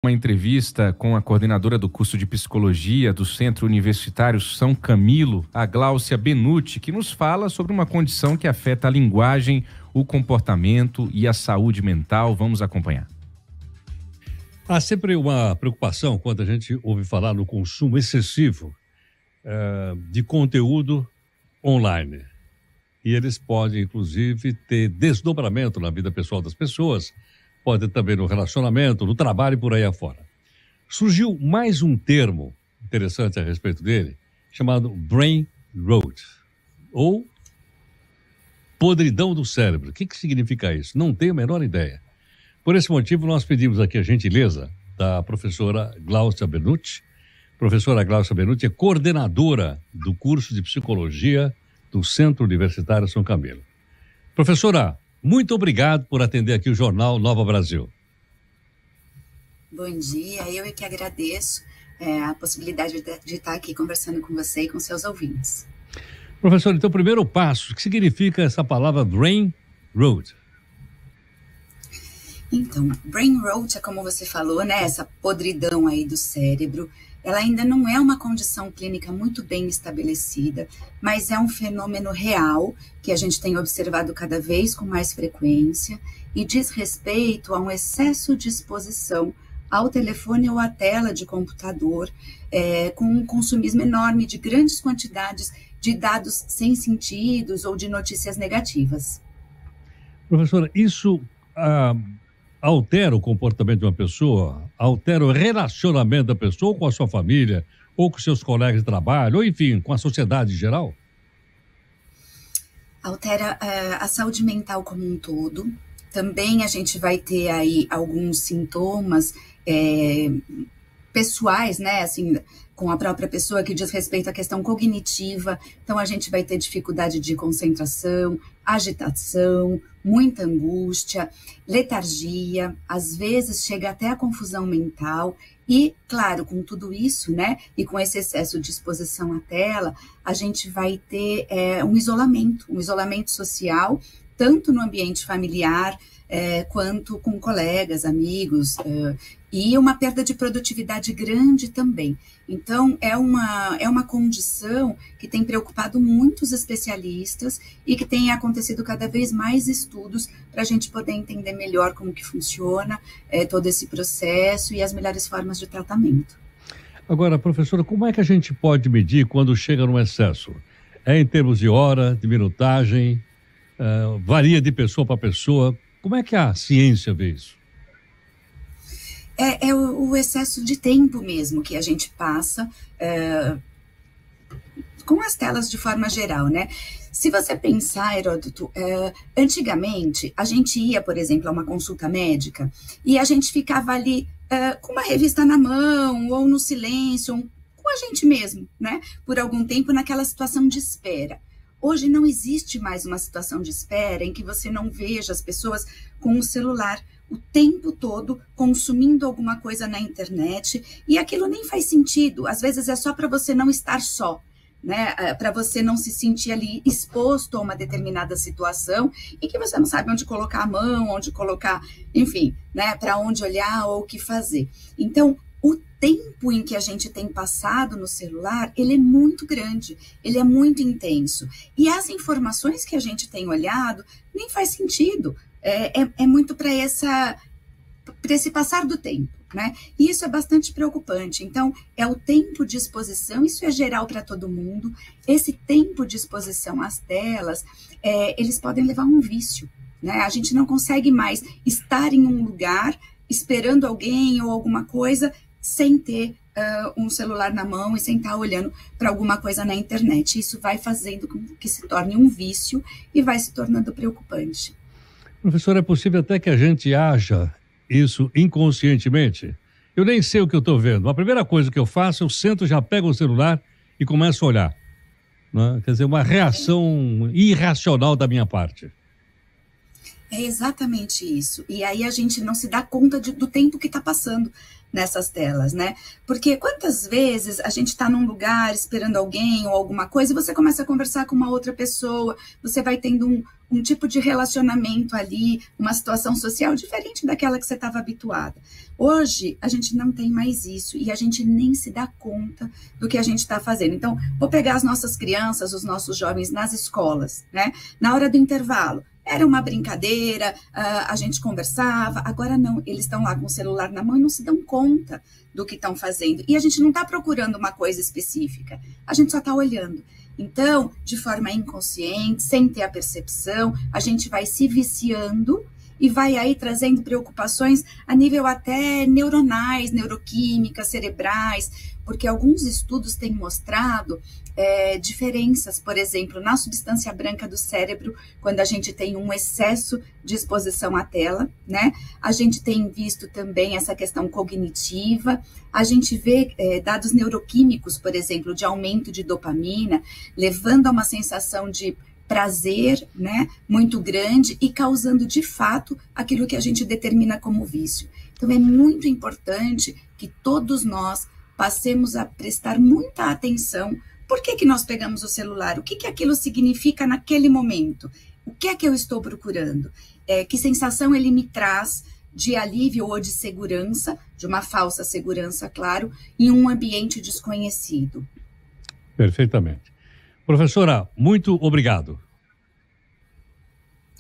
Uma entrevista com a coordenadora do curso de Psicologia do Centro Universitário São Camilo, a Gláucia Benutti, que nos fala sobre uma condição que afeta a linguagem, o comportamento e a saúde mental. Vamos acompanhar. Há sempre uma preocupação quando a gente ouve falar no consumo excessivo de conteúdo online. E eles podem, inclusive, ter desdobramento na vida pessoal das pessoas, pode também no relacionamento, no trabalho e por aí afora. Surgiu mais um termo interessante a respeito dele, chamado Brain Rot, ou podridão do cérebro. O que significa isso? Não tenho a menor ideia. Por esse motivo, nós pedimos aqui a gentileza da professora Gláucia Benutti. Professora Gláucia Benutti é coordenadora do curso de Psicologia do Centro Universitário São Camilo. Professora, muito obrigado por atender aqui o Jornal Nova Brasil. Bom dia, eu é que agradeço a possibilidade de estar aqui conversando com você e com seus ouvintes. Professor, então, primeiro passo, o que significa essa palavra Brain Rot? Então, Brain Rot é como você falou, né, essa podridão aí do cérebro. Ela ainda não é uma condição clínica muito bem estabelecida, mas é um fenômeno real que a gente tem observado cada vez com mais frequência e diz respeito a um excesso de exposição ao telefone ou à tela de computador, com um consumismo enorme de grandes quantidades de dados sem sentidos ou de notícias negativas. Professora, isso altera o comportamento de uma pessoa, altera o relacionamento da pessoa com a sua família, ou com seus colegas de trabalho, ou enfim, com a sociedade em geral? Altera a saúde mental como um todo. Também a gente vai ter aí alguns sintomas pessoais, né, assim, com a própria pessoa, que diz respeito à questão cognitiva. Então, a gente vai ter dificuldade de concentração, agitação, muita angústia, letargia, às vezes chega até a confusão mental. E, claro, com tudo isso, né, e com esse excesso de exposição à tela, a gente vai ter um isolamento social, tanto no ambiente familiar, quanto com colegas, amigos, e uma perda de produtividade grande também. Então, é uma condição que tem preocupado muitos especialistas e que tem acontecido cada vez mais estudos para a gente poder entender melhor como que funciona todo esse processo e as melhores formas de tratamento. Agora, professora, como é que a gente pode medir quando chega no excesso? É em termos de hora, de minutagem, varia de pessoa para pessoa? Como é que a ciência vê isso? É o excesso de tempo mesmo que a gente passa com as telas de forma geral, né? Se você pensar, Heródoto, antigamente a gente ia, por exemplo, a uma consulta médica e a gente ficava ali com uma revista na mão ou no silêncio, com a gente mesmo, né? Por algum tempo naquela situação de espera. Hoje não existe mais uma situação de espera em que você não veja as pessoas com o celular o tempo todo consumindo alguma coisa na internet, e aquilo nem faz sentido. Às vezes é só para você não estar só, né? Para você não se sentir ali exposto a uma determinada situação e que você não sabe onde colocar a mão, onde colocar, enfim, né? Para onde olhar ou o que fazer. Então, o tempo em que a gente tem passado no celular, ele é muito grande, ele é muito intenso. E as informações que a gente tem olhado nem faz sentido. É muito para esse passar do tempo, né? E isso é bastante preocupante. Então, é o tempo de exposição, isso é geral para todo mundo. Esse tempo de exposição às telas, eles podem levar a um vício, né? A gente não consegue mais estar em um lugar esperando alguém ou alguma coisa sem ter um celular na mão e sem estar olhando para alguma coisa na internet. Isso vai fazendo com que se torne um vício e vai se tornando preocupante. Professor, é possível até que a gente haja isso inconscientemente? Eu nem sei o que eu estou vendo. A primeira coisa que eu faço, eu sento, já pego o celular e começo a olhar. Né? Quer dizer, uma reação irracional da minha parte. É exatamente isso. E aí a gente não se dá conta do tempo que está passando nessas telas, né? Porque quantas vezes a gente está num lugar esperando alguém ou alguma coisa e você começa a conversar com uma outra pessoa, você vai tendo um tipo de relacionamento ali, uma situação social diferente daquela que você estava habituada. Hoje, a gente não tem mais isso e a gente nem se dá conta do que a gente está fazendo. Então, vou pegar as nossas crianças, os nossos jovens nas escolas, né? Na hora do intervalo, era uma brincadeira, a gente conversava, agora não, eles estão lá com o celular na mão e não se dão conta do que estão fazendo. E a gente não está procurando uma coisa específica, a gente só está olhando. Então, de forma inconsciente, sem ter a percepção, a gente vai se viciando e vai aí trazendo preocupações a nível até neuronais, neuroquímicas, cerebrais, porque alguns estudos têm mostrado diferenças, por exemplo, na substância branca do cérebro, quando a gente tem um excesso de exposição à tela, né? A gente tem visto também essa questão cognitiva, a gente vê dados neuroquímicos, por exemplo, de aumento de dopamina, levando a uma sensação de prazer, né, muito grande e causando de fato aquilo que a gente determina como vício. Então é muito importante que todos nós passemos a prestar muita atenção. Por que nós pegamos o celular? O que aquilo significa naquele momento? O que é que eu estou procurando? Que sensação ele me traz de alívio ou de segurança, de uma falsa segurança, claro, em um ambiente desconhecido? Perfeitamente. Professora, muito obrigado.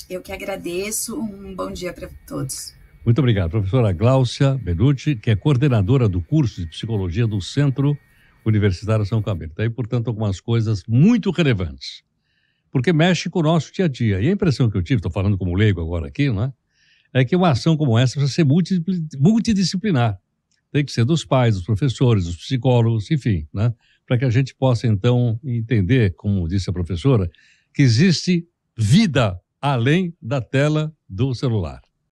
Eu que agradeço. Um bom dia para todos. Muito obrigado. Professora Gláucia Benucci, que é coordenadora do curso de Psicologia do Centro Universitário São Camilo. Daí, portanto, algumas coisas muito relevantes, porque mexe com o nosso dia a dia. E a impressão que eu tive, estou falando como leigo agora aqui, não é? É que uma ação como essa precisa ser multidisciplinar. Tem que ser dos pais, dos professores, dos psicólogos, enfim, né? Para que a gente possa, então, entender, como disse a professora, que existe vida além da tela do celular.